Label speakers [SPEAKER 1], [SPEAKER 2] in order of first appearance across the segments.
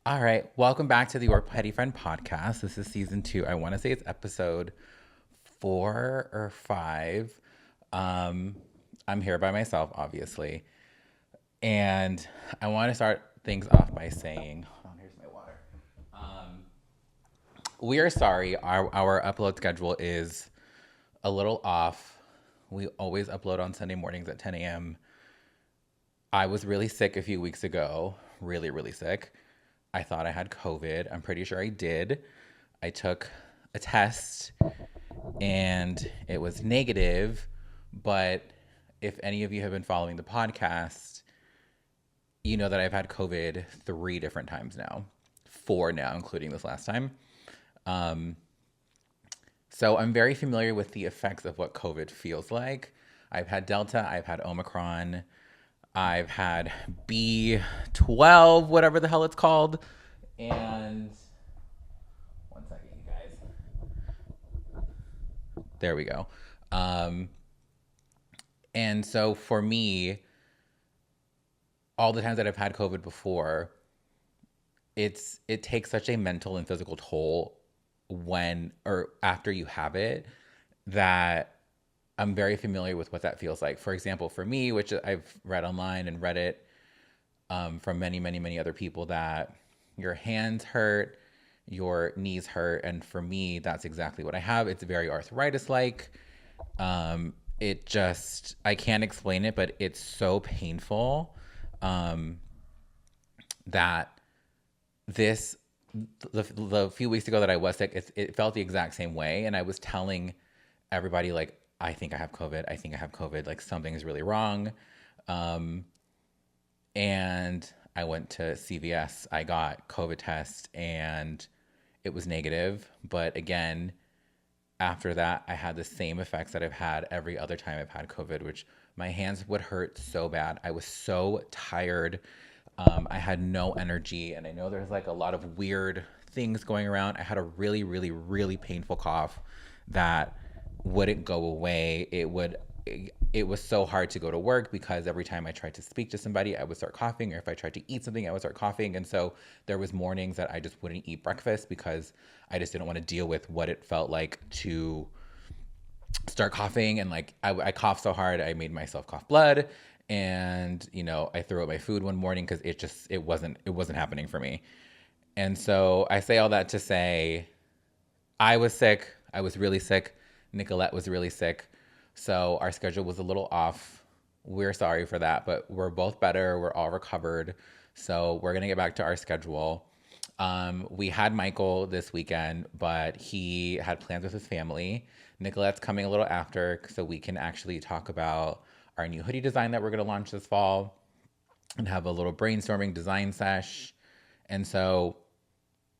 [SPEAKER 1] All right. Welcome back to the Your Petty Friend podcast. This is season 2. I want to say it's episode 4 or 5. Um, I'm here by myself, obviously. And I want to start things off by saying, hold on, here's my water. We are sorry. Our upload schedule is a little off. We always upload on Sunday mornings at 10 a.m. I was really sick a few weeks ago, really, really sick. I thought I had COVID. I'm pretty sure I did. I took a test and it was negative. But if any of you have been following the podcast, you know that I've had COVID 3 different times now, 4 now, including this last time. So I'm very familiar with the effects of what COVID feels like. I've had Delta, I've had Omicron, I've had B12, whatever the hell it's called. And one second, you guys. There we go. Um, and so for me, all the times that I've had COVID before, it takes such a mental and physical toll when or after you have it that I'm very familiar with what that feels like. For example, for me, which I've read online and read it from many, many, many other people, that your hands hurt, your knees hurt. And for me, that's exactly what I have. It's very arthritis like. It just, I can't explain it, but it's so painful that this, the few weeks ago that I was sick, it felt the exact same way. And I was telling everybody, like, I think I have COVID. I think I have COVID. Like, something is really wrong. And I went to CVS. I got COVID test and it was negative. But again, after that, I had the same effects that I've had every other time I've had COVID, which my hands would hurt so bad. I was so tired. I had no energy. And I know there's like a lot of weird things going around. I had a really, really, really painful cough that wouldn't go away. It was so hard to go to work because every time I tried to speak to somebody, I would start coughing, or if I tried to eat something, I would start coughing. And so there was mornings that I just wouldn't eat breakfast because I just didn't want to deal with what it felt like to start coughing. And like I coughed so hard, I made myself cough blood. And I threw out my food one morning because it wasn't happening for me. And so I say all that to say I was sick. I was really sick. Nicolette was really sick. So our schedule was a little off. We're sorry for that, but we're both better. We're all recovered. So we're going to get back to our schedule. We had Michael this weekend, but he had plans with his family. Nicolette's coming a little after, so we can actually talk about our new hoodie design that we're going to launch this fall and have a little brainstorming design sesh. And so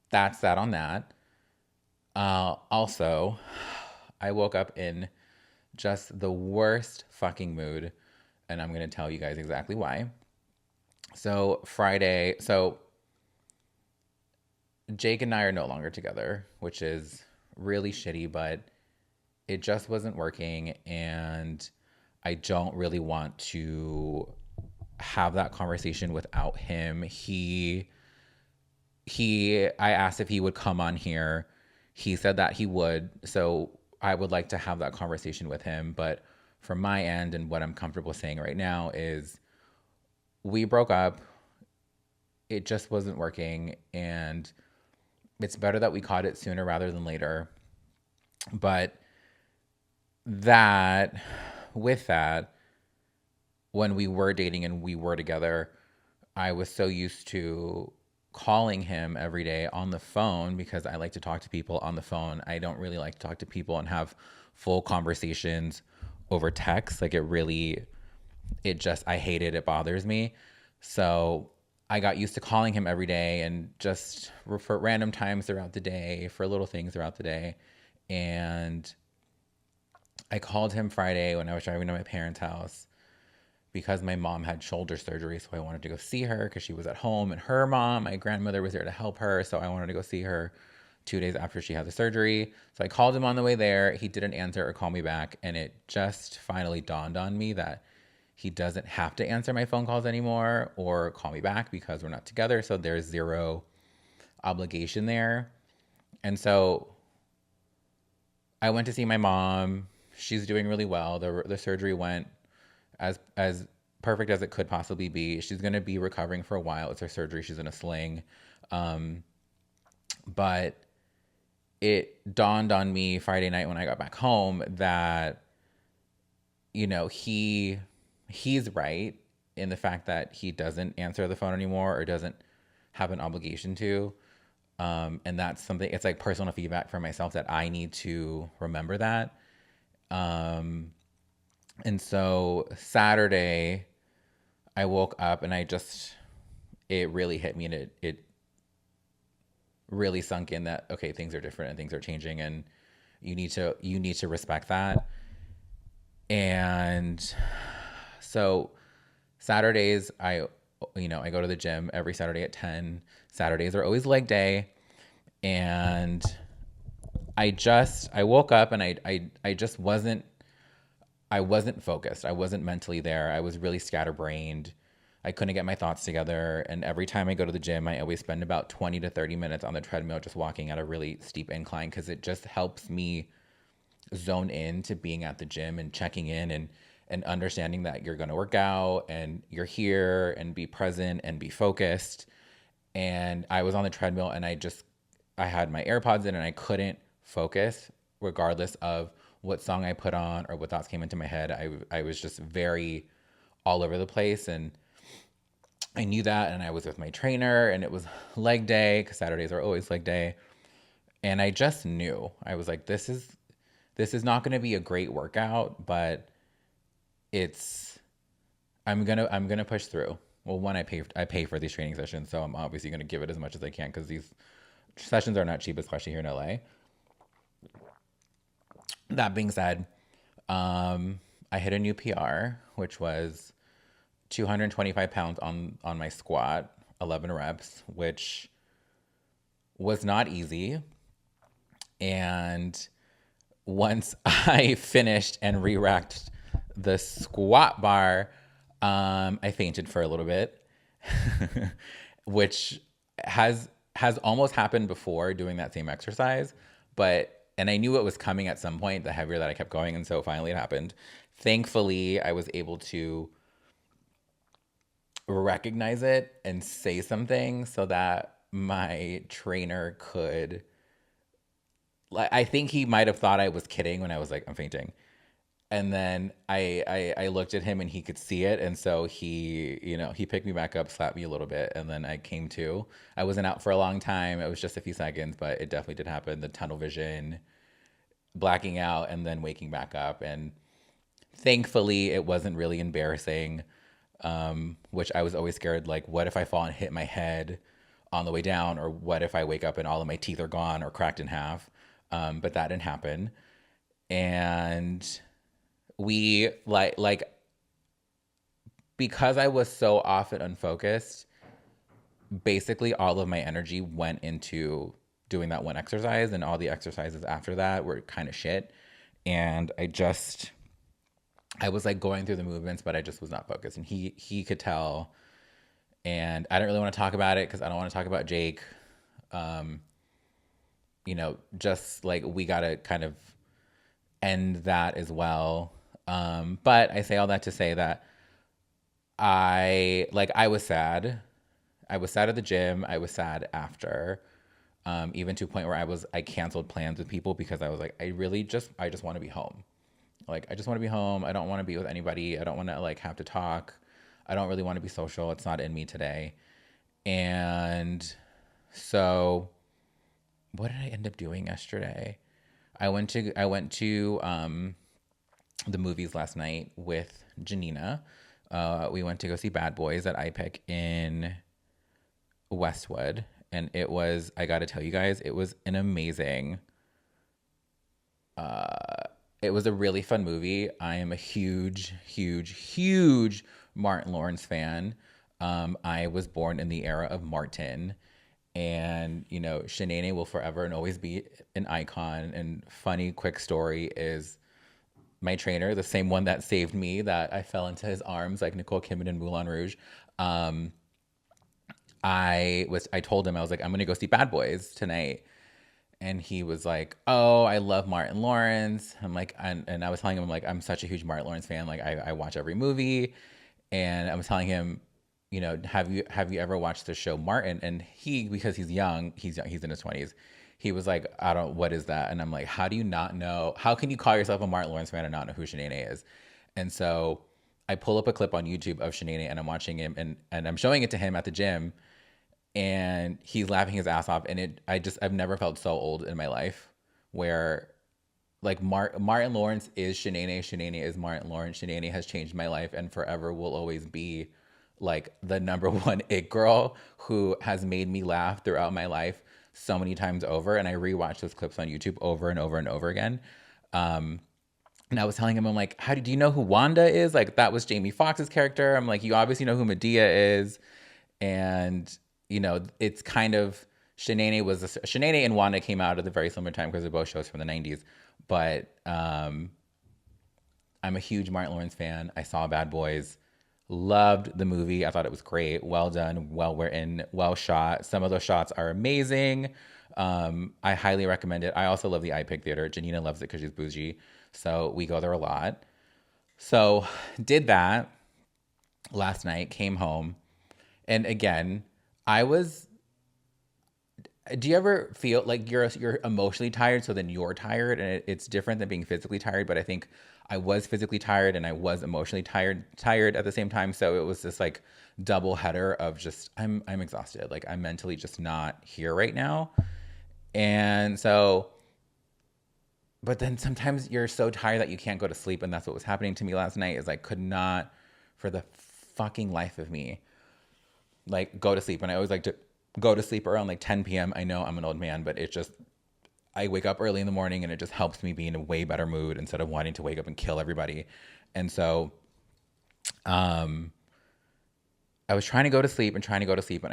[SPEAKER 1] that's that on that. Also, I woke up in just the worst fucking mood, and I'm going to tell you guys exactly why. So Friday, Jake and I are no longer together, which is really shitty, but it just wasn't working, and I don't really want to have that conversation without him. I asked if he would come on here. He said that he would, so I would like to have that conversation with him. But from my end, and what I'm comfortable saying right now, is we broke up. It just wasn't working, and it's better that we caught it sooner rather than later. But with that, when we were dating and we were together, I was so used to calling him every day on the phone because I like to talk to people on the phone. I don't really like to talk to people and have full conversations over text. Like I hate it. It bothers me. So I got used to calling him every day and just for random times throughout the day, for little things throughout the day. And I called him Friday when I was driving to my parents' house because my mom had shoulder surgery. So I wanted to go see her because she was at home, and her mom, my grandmother, was there to help her. So I wanted to go see her 2 days after she had the surgery. So I called him on the way there. He didn't answer or call me back. And it just finally dawned on me that he doesn't have to answer my phone calls anymore or call me back because we're not together. So there's zero obligation there. And so I went to see my mom. She's doing really well. The surgery went as perfect as it could possibly be. She's going to be recovering for a while. It's her surgery. She's in a sling. Um, but it dawned on me Friday night when I got back home that, he's right in the fact that he doesn't answer the phone anymore or doesn't have an obligation to. And that's something, it's like personal feedback for myself that I need to remember that. Um, and so Saturday, I woke up and it really hit me, and it really sunk in that, okay, things are different and things are changing, and you need to respect that. And so Saturdays, I go to the gym every Saturday at 10. Saturdays are always leg day. And I woke up and I just wasn't focused. I wasn't mentally there. I was really scatterbrained. I couldn't get my thoughts together. And every time I go to the gym, I always spend about 20 to 30 minutes on the treadmill just walking at a really steep incline, because it just helps me zone in to being at the gym and checking in and understanding that you're going to work out and you're here, and be present and be focused. And I was on the treadmill and I had my AirPods in and I couldn't focus regardless of what song I put on or what thoughts came into my head. I was just very all over the place, and I knew that. And I was with my trainer, and it was leg day, because Saturdays are always leg day. And I just knew, I was like, this is not going to be a great workout, but it's I'm gonna push through. Well, one, I pay for these training sessions, so I'm obviously gonna give it as much as I can, because these sessions are not cheap, especially here in LA. That being said, I hit a new PR, which was 225 pounds on my squat, 11 reps, which was not easy. And once I finished and re-racked the squat bar, I fainted for a little bit, which has almost happened before doing that same exercise, and I knew it was coming at some point, the heavier that I kept going, and so finally it happened. Thankfully, I was able to recognize it and say something so that my trainer could, like, I think he might have thought I was kidding when I was like, I'm fainting. And then I looked at him and he could see it. And so he picked me back up, slapped me a little bit, and then I came to. I wasn't out for a long time. It was just a few seconds, but it definitely did happen. The tunnel vision, blacking out, and then waking back up. And thankfully, it wasn't really embarrassing, which I was always scared. Like, what if I fall and hit my head on the way down? Or what if I wake up and all of my teeth are gone or cracked in half? But that didn't happen. And we because I was so off and unfocused, basically all of my energy went into doing that one exercise, and all the exercises after that were kind of shit. And I was like going through the movements, but I just was not focused, and he could tell. And I don't really want to talk about it because I don't want to talk about Jake. Um, just like, we got to kind of end that as well. But I say all that to say that I was sad. I was sad at the gym. I was sad after, even to a point where I canceled plans with people, because I was like, I just want to be home. Like, I just want to be home. I don't want to be with anybody. I don't want to like have to talk. I don't really want to be social. It's not in me today. And so what did I end up doing yesterday? I went to the movies last night with Janina. We went to go see Bad Boys at iPic in Westwood, and I got to tell you guys, it was an amazing. It was a really fun movie. I am a huge, huge, huge Martin Lawrence fan. I was born in the era of Martin, and Shanae will forever and always be an icon. And funny quick story is, my trainer, the same one that saved me, that I fell into his arms like Nicole Kidman in Moulin Rouge. I told him, I was like, I'm gonna go see Bad Boys tonight. And he was like, "Oh, I love Martin Lawrence." I'm like, and I was telling him, I'm like, I'm such a huge Martin Lawrence fan. Like, I watch every movie, and I was telling him, have you ever watched the show Martin? And he, because he's in his 20s. He was like, I don't, what is that? And I'm like, how do you not know? How can you call yourself a Martin Lawrence fan and not know who Shanae is? And so I pull up a clip on YouTube of Shanae, and I'm watching him, and I'm showing it to him at the gym, and he's laughing his ass off. And I've never felt so old in my life, where like Martin Lawrence is Shanae. Shanae is Martin Lawrence. Shanae has changed my life and forever will always be like the number one it girl who has made me laugh throughout my life so many times over. And I rewatch those clips on YouTube over and over and over again. And I was telling him, I'm like, do you know who Wanda is? Like, that was Jamie Foxx's character. I'm like, you obviously know who Medea is. And, it's kind of, Shanae and Wanda came out at the very similar time because they're both shows from the 90s. But I'm a huge Martin Lawrence fan. I saw Bad Boys, loved the movie. I thought it was great, well done, well written, well shot. Some of those shots are amazing. I highly recommend it. I also love the iPig Theater. Janina loves it because she's bougie, so we go there a lot. So did that last night, came home, and again, I was. Do you ever feel like you're emotionally tired, so then you're tired, and it's different than being physically tired? But I think I was physically tired and I was emotionally tired at the same time. So it was this like double header of just I'm exhausted. Like, I'm mentally just not here right now. And so, but then sometimes you're so tired that you can't go to sleep, and that's what was happening to me last night. Is I could not, for the fucking life of me, like go to sleep. And I always like to go to sleep around like 10 p.m. I know I'm an old man, but I wake up early in the morning, and it just helps me be in a way better mood instead of wanting to wake up and kill everybody. And so, I was trying to go to sleep and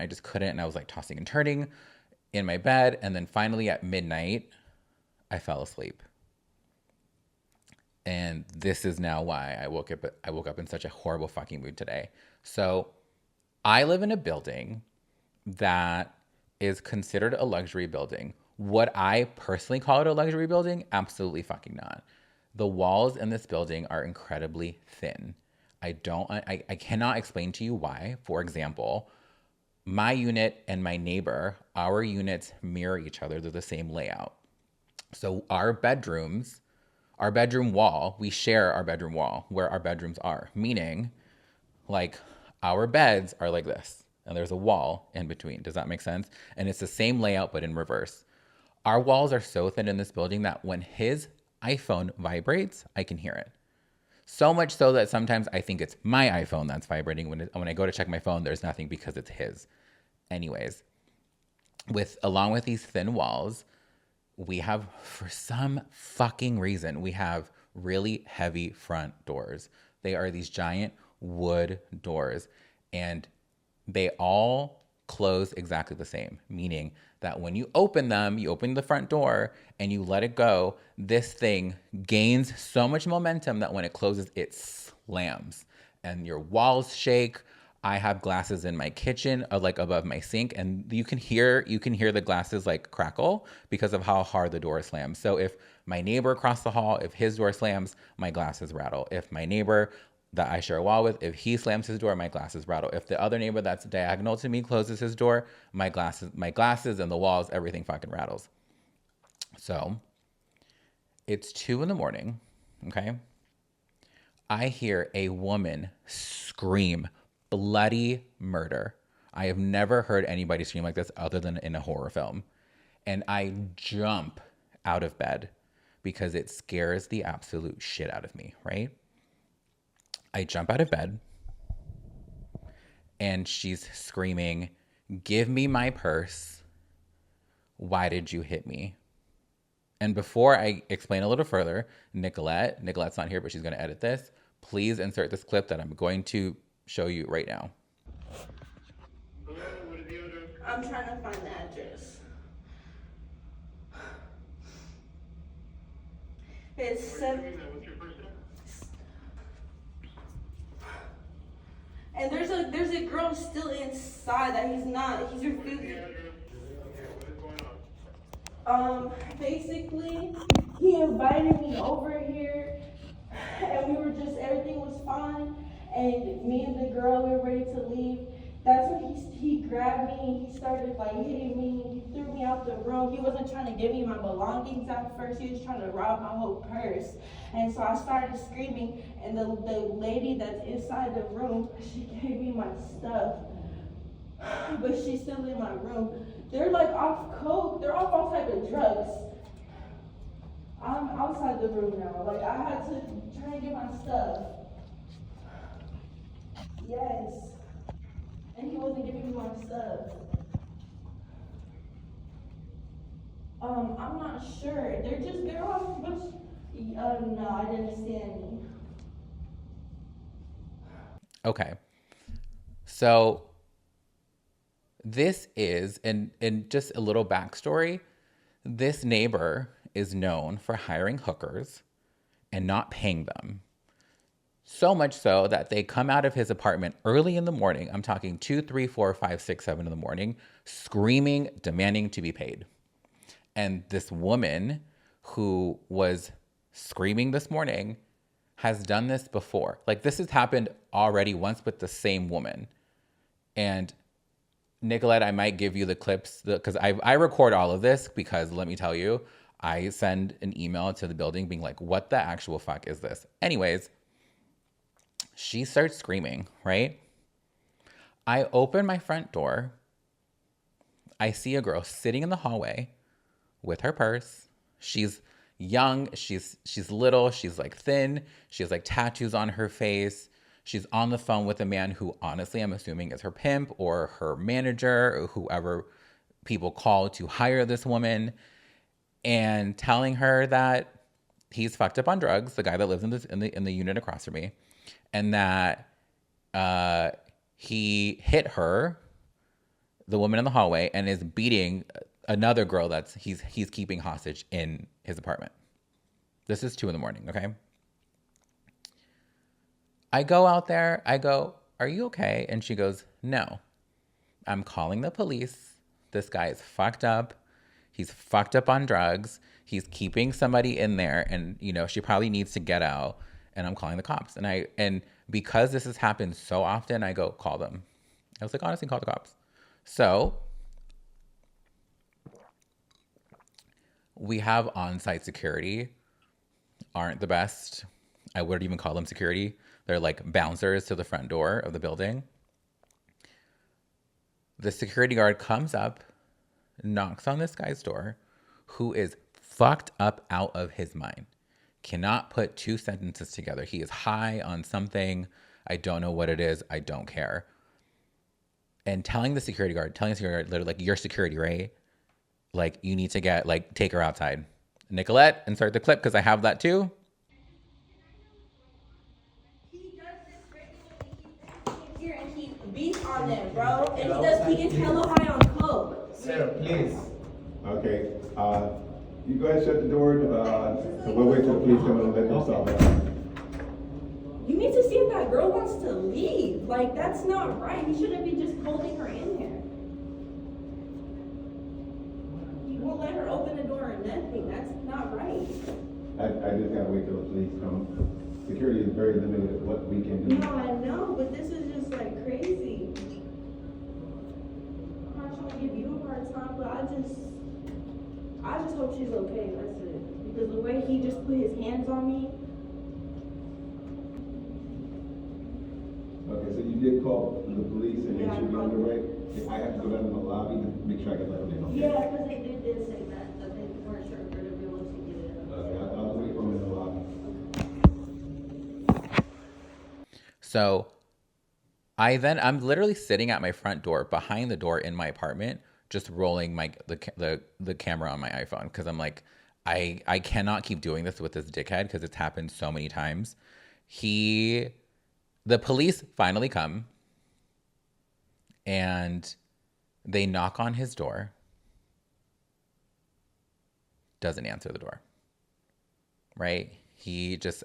[SPEAKER 1] I just couldn't. And I was like tossing and turning in my bed. And then finally at midnight, I fell asleep. And this is now why I woke up in such a horrible fucking mood today. So I live in a building that is considered a luxury building. Would I personally call it a luxury building? Absolutely fucking not. The walls in this building are incredibly thin. I cannot explain to you why. For example, my unit and my neighbor, our units mirror each other. They're the same layout. So our bedroom wall, we share our bedroom wall where our bedrooms are, meaning like our beds are like this and there's a wall in between. Does that make sense? And it's the same layout, but in reverse. Our walls are so thin in this building that when his iPhone vibrates, I can hear it. So much so that sometimes I think it's my iPhone that's vibrating. When I go to check my phone, there's nothing because it's his. Anyways, along with these thin walls, we have, for some fucking reason, we have really heavy front doors. They are these giant wood doors, and they all close exactly the same, meaning that when you open them, you open the front door and you let it go, this thing gains so much momentum that when it closes, it slams and your walls shake. I have glasses in my kitchen, like above my sink, and you can hear the glasses like crackle because of how hard the door slams. So if my neighbor across the hall, if his door slams, my glasses rattle. If my neighbor that I share a wall with, if he slams his door, my glasses rattle. If the other neighbor that's diagonal to me closes his door, my glasses and the walls, everything fucking rattles. So it's 2 a.m. Okay. I hear a woman scream bloody murder. I have never heard anybody scream like this other than in a horror film. And I jump out of bed because it scares the absolute shit out of me, right? I jump out of bed and she's screaming, "Give me my purse. Why did you hit me?" And before I explain a little further, Nicolette's not here, but she's going to edit this. Please insert this clip that I'm going to show you right now.
[SPEAKER 2] I'm trying to find the address. It's 7. What's your first name? And there's a girl still inside that he's refusing. Basically, he invited me over here, and everything was fine. And me and the girl, we were ready to leave. That's when he grabbed me and he started like hitting me. He threw me out the room. He wasn't trying to give me my belongings at first. He was trying to rob my whole purse. And so I started screaming. And the lady that's inside the room, she gave me my stuff, but she's still in my room. They're like off coke. They're off all type of drugs. I'm outside the room now. Like I had to try and get my stuff. Yes. And he wasn't giving me my stuff. I'm not sure. They're off, but no, I didn't stand me.
[SPEAKER 1] Okay. So this is, and just a little backstory, this neighbor is known for hiring hookers and not paying them. So much so that they come out of his apartment early in the morning. I'm talking 2, 3, 4, 5, 6, 7 in the morning, screaming, demanding to be paid. And this woman who was screaming this morning has done this before. Like this has happened already once with the same woman. And Nicolette, I might give you the clips because I record all of this because let me tell you, I send an email to the building being like, what the actual fuck is this? Anyways, she starts screaming, right? I open my front door. I see a girl sitting in the hallway with her purse. She's young, she's little, she's like thin, she has like tattoos on her face. She's on the phone with a man who honestly I'm assuming is her pimp or her manager or whoever people call to hire this woman, and telling her that he's fucked up on drugs, the guy that lives in the unit across from me, and that he hit her, the woman in the hallway, and is beating another girl that's he's keeping hostage in his apartment. This is 2 a.m, okay? I go out there, I go, are you okay? And she goes, no, I'm calling the police. This guy is fucked up. He's fucked up on drugs. He's keeping somebody in there and, you know, she probably needs to get out and I'm calling the cops. And because this has happened so often, I go, call them. I was like, honestly, call the cops. So we have on-site security, aren't the best. I wouldn't even call them security. They're like bouncers to the front door of the building. The security guard comes up, knocks on this guy's door, who is fucked up out of his mind. Cannot put 2 sentences together. He is high on something. I don't know what it is. I don't care. And telling the security guard, literally like, you're security, right? Like, you need to take her outside. Nicolette, insert the clip because I have that too.
[SPEAKER 2] Beats on them, bro. And he gets hella high on coke.
[SPEAKER 3] Sarah, please.
[SPEAKER 4] Okay. You go ahead and shut the door. We'll wait till the police come and let them solve it.
[SPEAKER 2] You need to see if that girl wants to leave. Like, that's not right. You shouldn't be just holding her in there. You won't let her open the door or nothing. That's not right.
[SPEAKER 4] I just gotta wait till the police come. Security is very limited at what we can do.
[SPEAKER 2] No, I know, but this is just like crazy. I'm not trying to give you a hard time, but I just hope she's okay. That's it. Because the way he just put his hands on me.
[SPEAKER 4] Okay, so you did call the police and they should be on their way. If I have to go down to the lobby to make sure I can let them in. Okay?
[SPEAKER 2] Yeah, because they did say that they weren't sure if they're gonna be able to get it.
[SPEAKER 4] Okay, I'll wait for them in the lobby.
[SPEAKER 1] So I'm literally sitting at my front door, behind the door in my apartment, just rolling the camera on my iPhone because I'm like, I cannot keep doing this with this dickhead because it's happened so many times. The police finally come and they knock on his door. Doesn't answer the door. Right? He just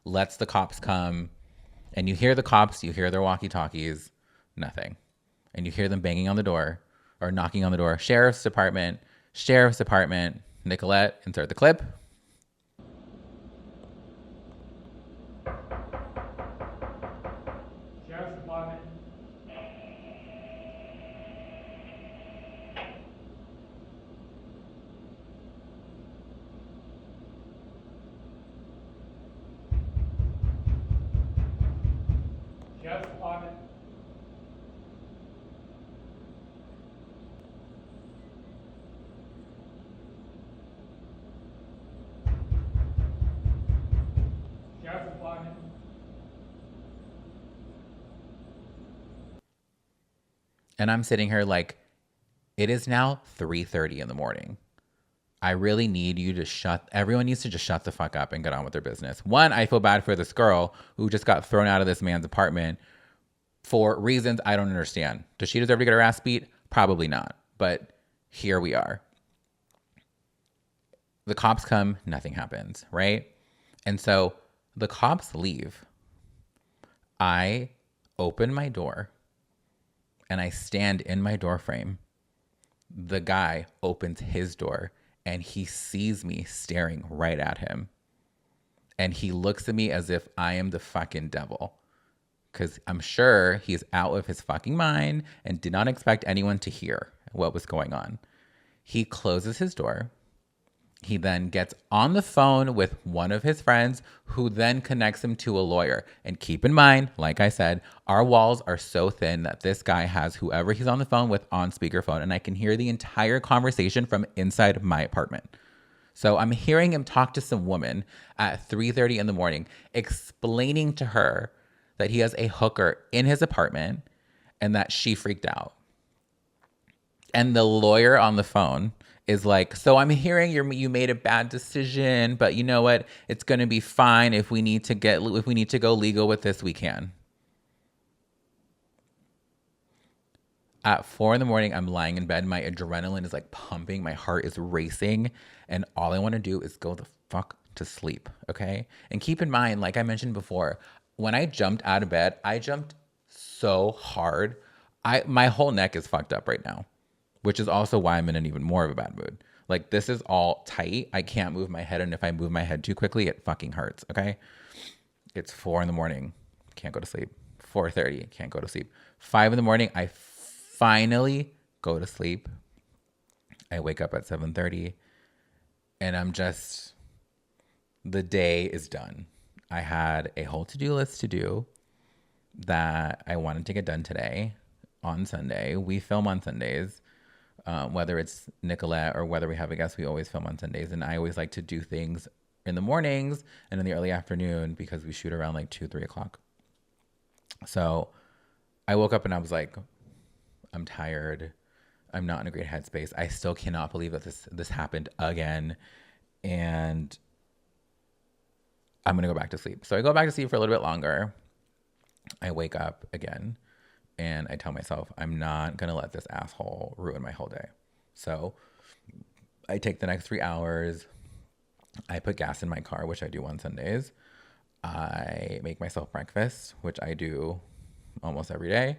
[SPEAKER 1] lets the cops come. And you hear the cops, you hear their walkie-talkies, nothing. And you hear them banging on the door or knocking on the door. Sheriff's Department. Nicolette, insert the clip.
[SPEAKER 3] Sheriff's Department. Sheriff's Department. Sheriff's Department.
[SPEAKER 1] And I'm sitting here like, it is now 3:30 in the morning. I really need you to everyone needs to just shut the fuck up and get on with their business. One, I feel bad for this girl who just got thrown out of this man's apartment for reasons I don't understand. Does she deserve to get her ass beat? Probably not. But here we are. The cops come, nothing happens, right? And so the cops leave. I open my door and I stand in my door frame. The guy opens his door and he sees me staring right at him. And he looks at me as if I am the fucking devil. Because I'm sure he's out of his fucking mind and did not expect anyone to hear what was going on. He closes his door. He then gets on the phone with one of his friends who then connects him to a lawyer. And keep in mind, like I said, our walls are so thin that this guy has whoever he's on the phone with on speakerphone. And I can hear the entire conversation from inside my apartment. So I'm hearing him talk to some woman at 3:30 in the morning, explaining to her that he has a hooker in his apartment and that she freaked out. And the lawyer on the phone is like, so I'm hearing you made a bad decision, but you know what? It's going to be fine. If we need to go legal with this, we can. At 4 a.m, I'm lying in bed. My adrenaline is like pumping. My heart is racing. And all I want to do is go the fuck to sleep. Okay. And keep in mind, like I mentioned before, when I jumped out of bed, I jumped so hard. My whole neck is fucked up right now, which is also why I'm in an even more of a bad mood. Like, this is all tight. I can't move my head. And if I move my head too quickly, it fucking hurts. Okay. It's 4 a.m. Can't go to sleep. 4:30. Can't go to sleep. 5 a.m. I finally go to sleep. I wake up at 7:30 and the day is done. I had a whole to-do list to do that I wanted to get done today on Sunday. We film on Sundays. Whether it's Nicolette or whether we have a guest, we always film on Sundays. And I always like to do things in the mornings and in the early afternoon because we shoot around like 2-3 o'clock. So I woke up and I was like, I'm tired. I'm not in a great headspace. I still cannot believe that this happened again. And I'm going to go back to sleep. So I go back to sleep for a little bit longer. I wake up again and I tell myself, I'm not going to let this asshole ruin my whole day. So I take the next 3 hours. I put gas in my car, which I do on Sundays. I make myself breakfast, which I do almost every day.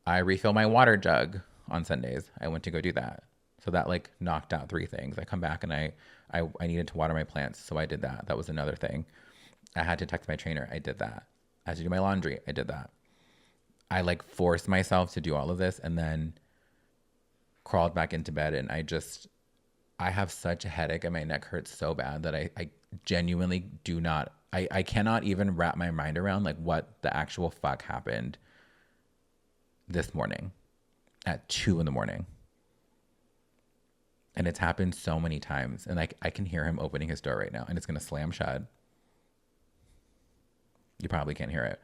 [SPEAKER 1] I refill my water jug on Sundays. I went to go do that. So that like knocked out 3 things. I come back and I needed to water my plants. So I did that. That was another thing. I had to text my trainer. I did that. I had to do my laundry. I did that. I like forced myself to do all of this and then crawled back into bed. And I have such a headache and my neck hurts so bad that I genuinely I cannot even wrap my mind around like what the actual fuck happened this morning at 2 a.m. And it's happened so many times. And like I can hear him opening his door right now and it's going to slam shut. You probably can't hear it.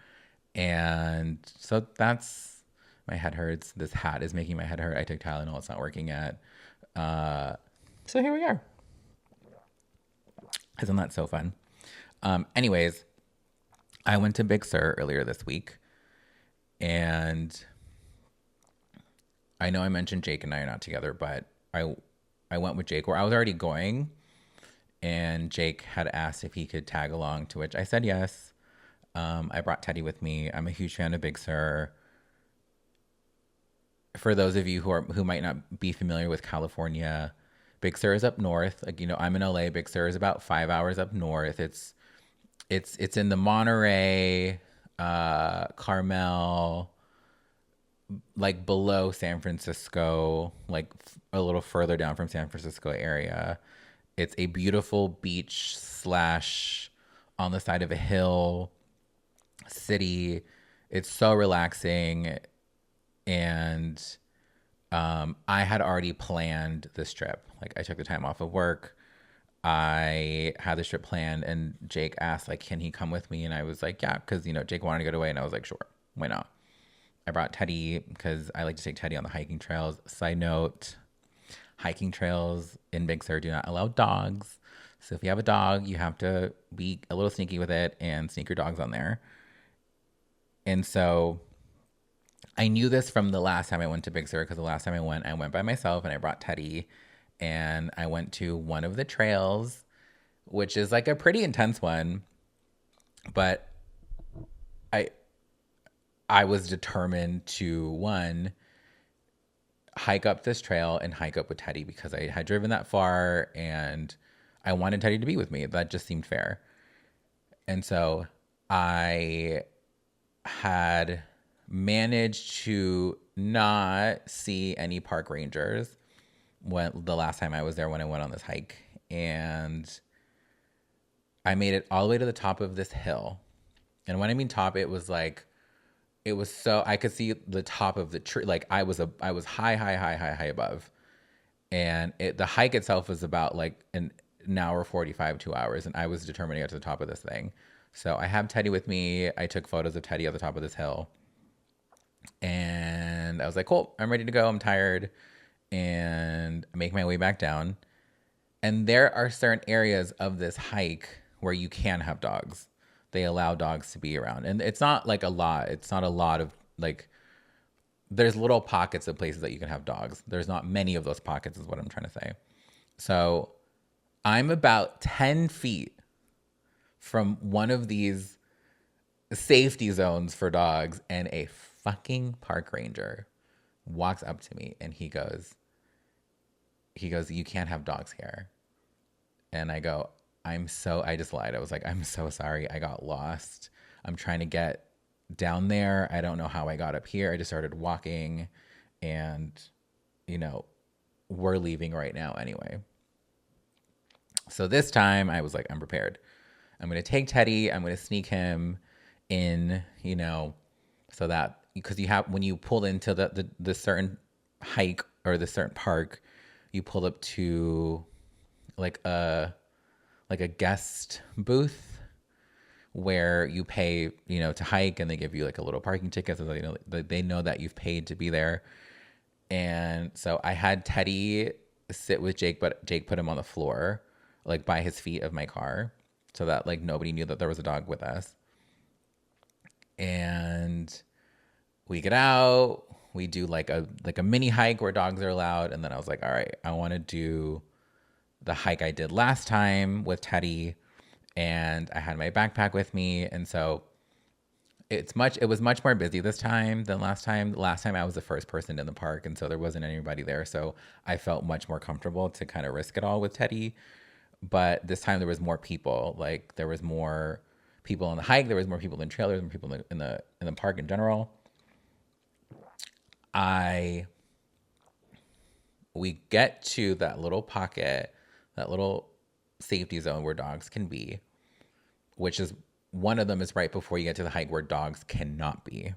[SPEAKER 1] And so my head hurts. This hat is making my head hurt. I took Tylenol. It's not working yet. So here we are. Isn't that so fun? Anyways, I went to Big Sur earlier this week. And I know I mentioned Jake and I are not together, but I went with Jake where I was already going. And Jake had asked if he could tag along, to which I said yes. I brought Teddy with me. I'm a huge fan of Big Sur. For those of you who might not be familiar with California, Big Sur is up north. Like, I'm in LA. Big Sur is about 5 hours up north. It's in the Monterey, Carmel, like below San Francisco, like a little further down from San Francisco area. It's a beautiful beach slash on the side of a hill city. It's so relaxing. And I had already planned this trip. Like, I took the time off of work. I had this trip planned, and Jake asked, like, can he come with me? And I was like, yeah, because, Jake wanted to get away. And I was like, sure, why not? I brought Teddy because I like to take Teddy on the hiking trails. Side note, hiking trails in Big Sur do not allow dogs. So if you have a dog, you have to be a little sneaky with it and sneak your dogs on there. And so I knew this from the last time I went to Big Sur, because the last time I went by myself and I brought Teddy, and I went to one of the trails, which is like a pretty intense one. But I was determined to, one, hike up this trail and hike up with Teddy, because I had driven that far and I wanted Teddy to be with me. That just seemed fair. And so I had managed to not see any park rangers the last time I was there, when I went on this hike. And I made it all the way to the top of this hill. And when I mean top, it was so I could see the top of the tree. Like, I was high above. And the hike itself was about like an hour 45, 2 hours. And I was determined to get to the top of this thing. So I have Teddy with me. I took photos of Teddy at the top of this hill. And I was like, cool, I'm ready to go. I'm tired. And I make my way back down. And there are certain areas of this hike where you can have dogs. They allow dogs to be around. And it's not like a lot. It's not a lot of, like, there's little pockets of places that you can have dogs. There's not many of those pockets, is what I'm trying to say. So I'm about 10 feet from one of these safety zones for dogs, and a fucking park ranger walks up to me and he goes, you can't have dogs here. And I go, I just lied. I was like, I'm so sorry. I got lost. I'm trying to get down there. I don't know how I got up here. I just started walking, and, we're leaving right now anyway. So this time I was like, I'm prepared. I'm going to take Teddy. I'm going to sneak him in, so that, because when you pull into the certain hike or the certain park, you pull up to like a guest booth where you pay, to hike, and they give you like a little parking ticket, so they know that you've paid to be there. And so I had Teddy sit with Jake, but Jake put him on the floor, like by his feet of my car, so that like nobody knew that there was a dog with us. And we get out, we do like a mini hike where dogs are allowed. And then I was like, all right, I want to do the hike I did last time with Teddy. And I had my backpack with me. And so it was much more busy this time than last time. Last time I was the first person in the park, and so there wasn't anybody there. So I felt much more comfortable to kind of risk it all with Teddy. But this time there was more people. Like, there was more people on the hike. There was more people in trailers, more people in the park in general. We get to that little pocket, that little safety zone where dogs can be, which is, one of them is right before you get to the hike where dogs cannot be.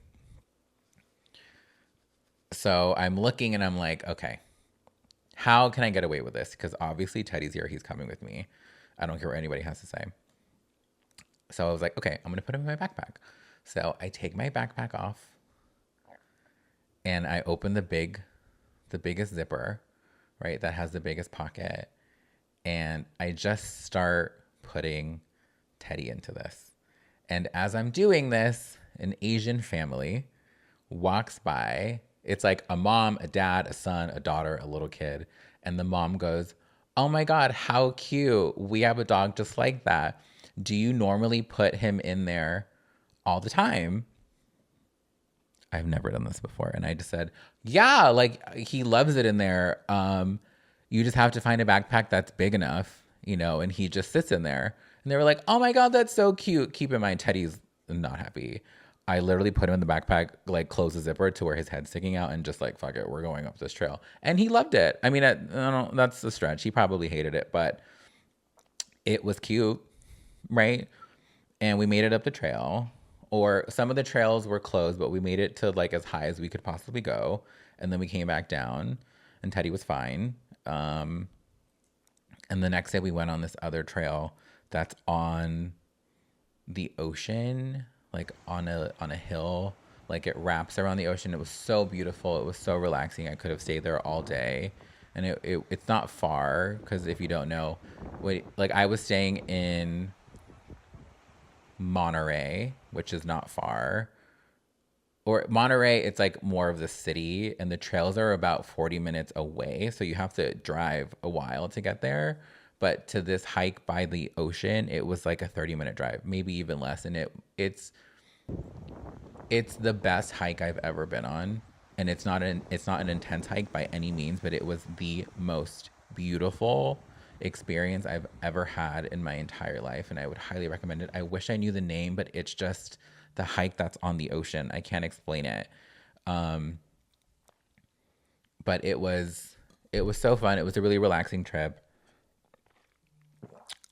[SPEAKER 1] So I'm looking and I'm like, okay, how can I get away with this? Because obviously Teddy's here. He's coming with me. I don't care what anybody has to say. So I was like, okay, I'm going to put him in my backpack. So I take my backpack off and I open the biggest zipper, right? That has the biggest pocket. And I just start putting Teddy into this. And as I'm doing this, an Asian family walks by. It's like a mom, a dad, a son, a daughter, a little kid. And the mom goes, oh my God, how cute. We have a dog just like that. Do you normally put him in there all the time. I've never done this before. And I just said, yeah, like he loves it in there. You just have to find a backpack that's big enough, and he just sits in there. And they were like, oh my God, that's so cute. Keep in mind, Teddy's not happy. I literally put him in the backpack, like close the zipper to where his head's sticking out and just like, fuck it, we're going up this trail. And he loved it. I mean, I don't know, that's a stretch. He probably hated it, but it was cute, right? And we made it up the trail. Or some of the trails were closed, but we made it to like as high as we could possibly go. And then we came back down and Teddy was fine. And the next day we went on this other trail that's on the ocean, like on a hill, like it wraps around the ocean. It was so beautiful. It was so relaxing. I could have stayed there all day. And it's not far, because if you don't know, like I was staying in Monterey, which is not far. Or Monterey, it's like more of the city, and the trails are about 40 minutes away. So you have to drive a while to get there. But to this hike by the ocean, it was like a 30-minute drive, maybe even less. And it's the best hike I've ever been on. And it's not an intense hike by any means, but it was the most beautiful experience I've ever had in my entire life, and I would highly recommend it. I wish I knew the name, but it's just the hike that's on the ocean. I can't explain it. But it was so fun. It was a really relaxing trip.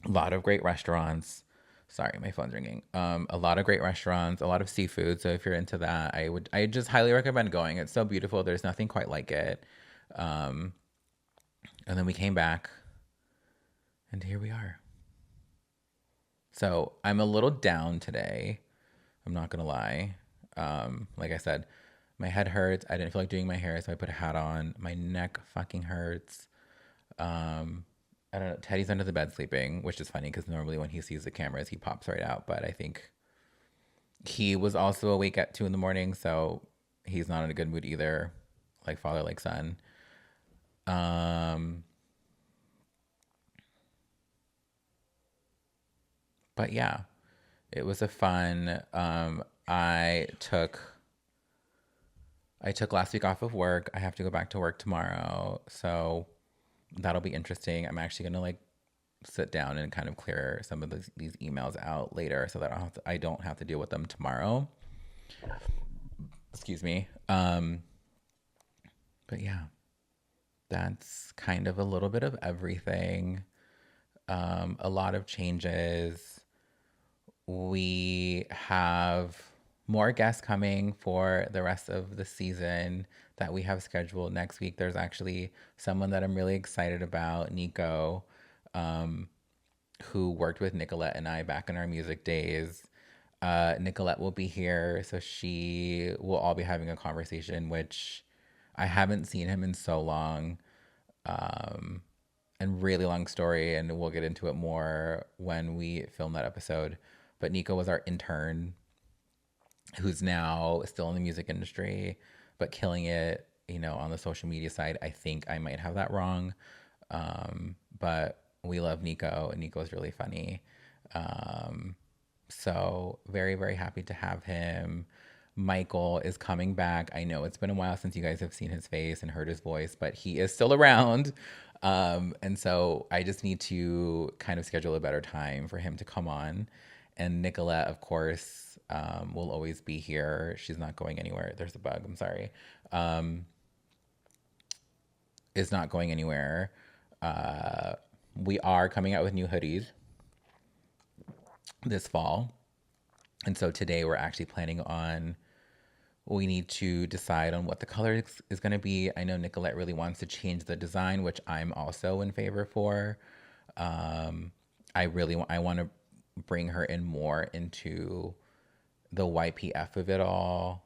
[SPEAKER 1] A lot of great restaurants. Sorry, my phone's ringing. A lot of great restaurants, a lot of seafood. So if you're into that, I just highly recommend going. It's so beautiful. There's nothing quite like it. And then we came back, and here we are. So I'm a little down today. I'm not going to lie. Like I said, my head hurts. I didn't feel like doing my hair, so I put a hat on. My neck fucking hurts. I don't know. Teddy's under the bed sleeping, which is funny because normally when he sees the cameras, he pops right out. But I think he was also awake at 2 a.m, so he's not in a good mood either. Like father, like son. But yeah, it was a fun. I took last week off of work. I have to go back to work tomorrow, so that'll be interesting. I'm actually gonna like sit down and kind of clear some of these emails out later, so that I don't have to deal with them tomorrow. Excuse me. But yeah, that's kind of a little bit of everything. A lot of changes. We have more guests coming for the rest of the season that we have scheduled next week. There's actually someone that I'm really excited about, Nico, who worked with Nicolette and I back in our music days. Nicolette will be here, so she will all be having a conversation, which I haven't seen him in so long. And really long story, and we'll get into it more when we film that episode. But Nico was our intern, who's now still in the music industry, but killing it, on the social media side. I think I might have that wrong. But we love Nico, and Nico's really funny. So very, very happy to have him. Michael is coming back. I know it's been a while since you guys have seen his face and heard his voice, but he is still around. And so I just need to kind of schedule a better time for him to come on. And Nicolette, of course, will always be here. She's not going anywhere. There's a bug. I'm sorry. Is not going anywhere. We are coming out with new hoodies this fall. And so today we're actually planning on, we need to decide on what the color is going to be. I know Nicolette really wants to change the design, which I'm also in favor for. I want to bring her in more into the YPF of it all,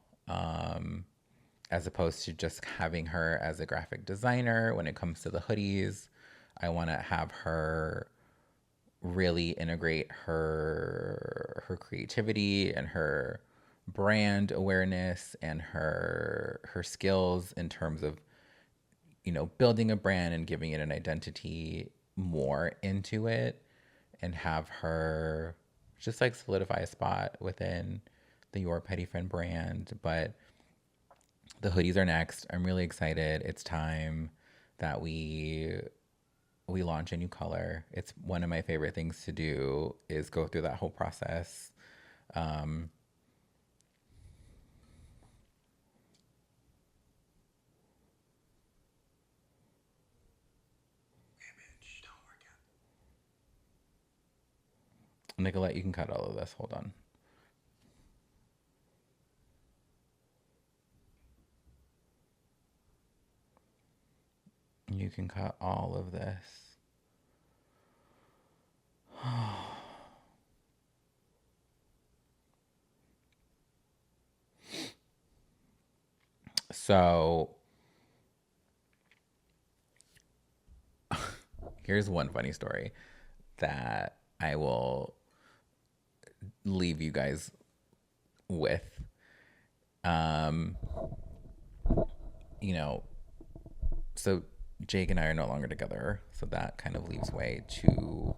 [SPEAKER 1] as opposed to just having her as a graphic designer when it comes to the hoodies. I want to have her really integrate her creativity and her brand awareness and her skills in terms of building a brand and giving it an identity more into it, and have her just like solidify a spot within the Your Petty Friend brand, but the hoodies are next. I'm really excited. It's time that we launch a new color. It's one of my favorite things to do is go through that whole process. Um, Nicolette, you can cut all of this. Hold on. You can cut all of this. So here's one funny story that I will leave you guys with. Um, you know, so Jake and I are no longer together, so that kind of leaves way to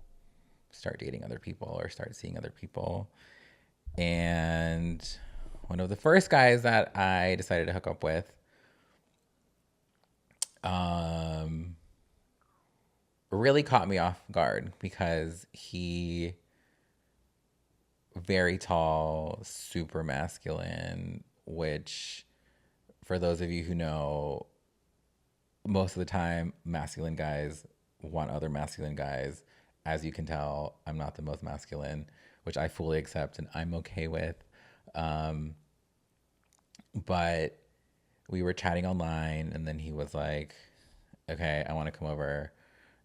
[SPEAKER 1] start dating other people or start seeing other people. And one of the first guys that I decided to hook up with, really caught me off guard because he very tall, super masculine, which for those of you who know, most of the time masculine guys want other masculine guys. As you can tell, I'm not the most masculine, which I fully accept and I'm okay with. Um, but we were chatting online and then he was like, okay, I want to come over.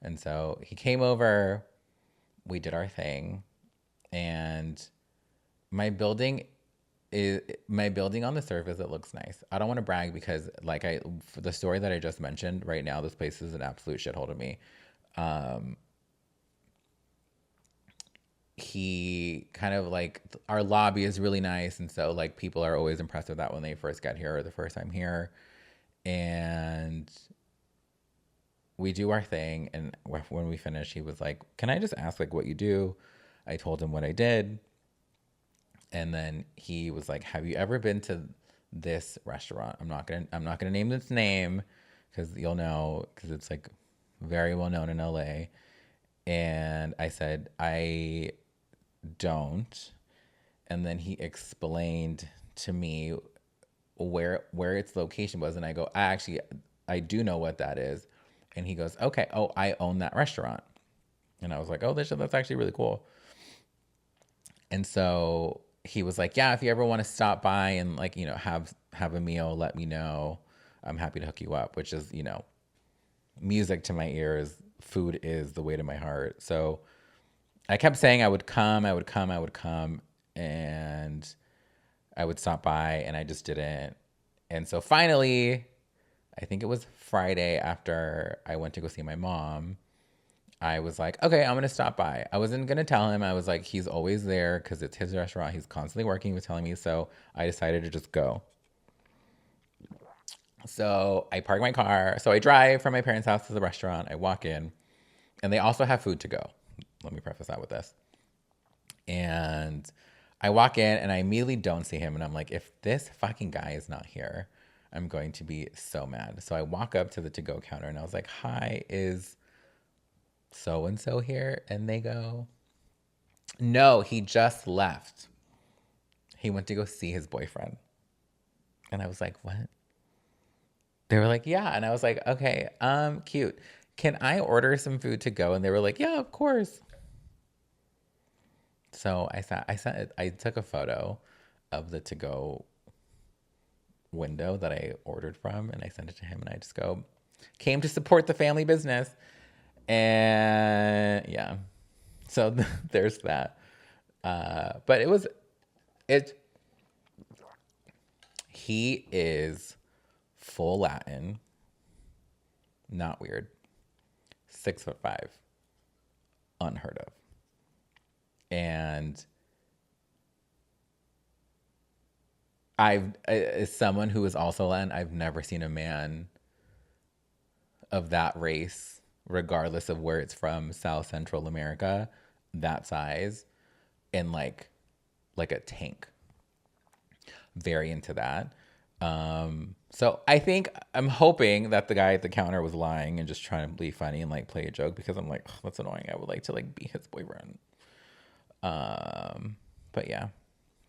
[SPEAKER 1] And so he came over, we did our thing, and my building on the surface, it looks nice. I don't want to brag because for the story that I just mentioned, right now this place is an absolute shithole to me. He kind of like, our lobby is really nice, and so like people are always impressed with that when they first get here or the first time here. And we do our thing, and when we finish, he was like, can I just ask like what you do? I told him what I did. And then he was like, have you ever been to this restaurant? I'm not gonna name this name because you'll know, because it's like very well known in LA. And I said, I don't. And then he explained to me where its location was, and I go, I do know what that is. And he goes, okay, oh, I own that restaurant. And I was like, oh, that's actually really cool. And so he was like, yeah, if you ever want to stop by and like, have a meal, let me know. I'm happy to hook you up, which is, music to my ears. Food is the way to my heart. So I kept saying I would come, and I would stop by, and I just didn't. And so finally, I think it was Friday after I went to go see my mom, I was like, okay, I'm going to stop by. I wasn't going to tell him. I was like, he's always there because it's his restaurant. He's constantly working. He was telling me. So I decided to just go. So I park my car. So I drive from my parents' house to the restaurant. I walk in, and they also have food to go. Let me preface that with this. And I walk in, and I immediately don't see him. And I'm like, if this fucking guy is not here, I'm going to be so mad. So I walk up to the to-go counter, and I was like, hi, is so-and-so here? And they go, no, he just left. He went to go see his boyfriend. And I was like, what? They were like, yeah. And I was like, okay, cute. Can I order some food to go? And they were like, yeah, of course. So I took a photo of the to-go window that I ordered from, and I sent it to him, and I just go, came to support the family business. And yeah, so there's that. But he is full Latin, not weird, 6'5", unheard of. And as someone who is also Latin, I've never seen a man of that race, regardless of where it's from, South Central America, that size, and like a tank. very into that. So I'm hoping that the guy at the counter was lying and just trying to be funny and like play a joke, because I'm like, "Ugh, that's annoying. I would like to like be his boyfriend." But yeah,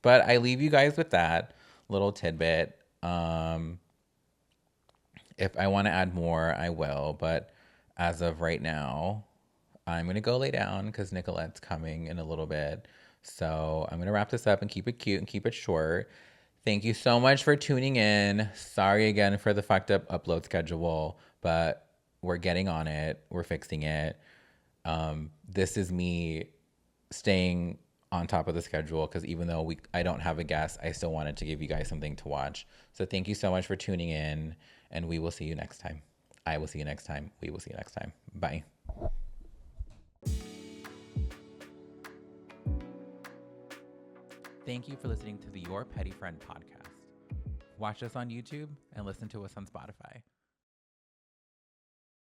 [SPEAKER 1] but I leave you guys with that little tidbit. If I want to add more, I will. But as of right now, I'm going to go lay down because Nicolette's coming in a little bit. So I'm going to wrap this up and keep it cute and keep it short. Thank you so much for tuning in. Sorry again for the fucked up upload schedule, but we're getting on it. We're fixing it. This is me staying on top of the schedule, because even though I don't have a guest, I still wanted to give you guys something to watch. So thank you so much for tuning in, and we will see you next time. I will see you next time. We will see you next time. Bye. Thank you for listening to the Your Petty Friend podcast. Watch us on YouTube and listen to us on Spotify.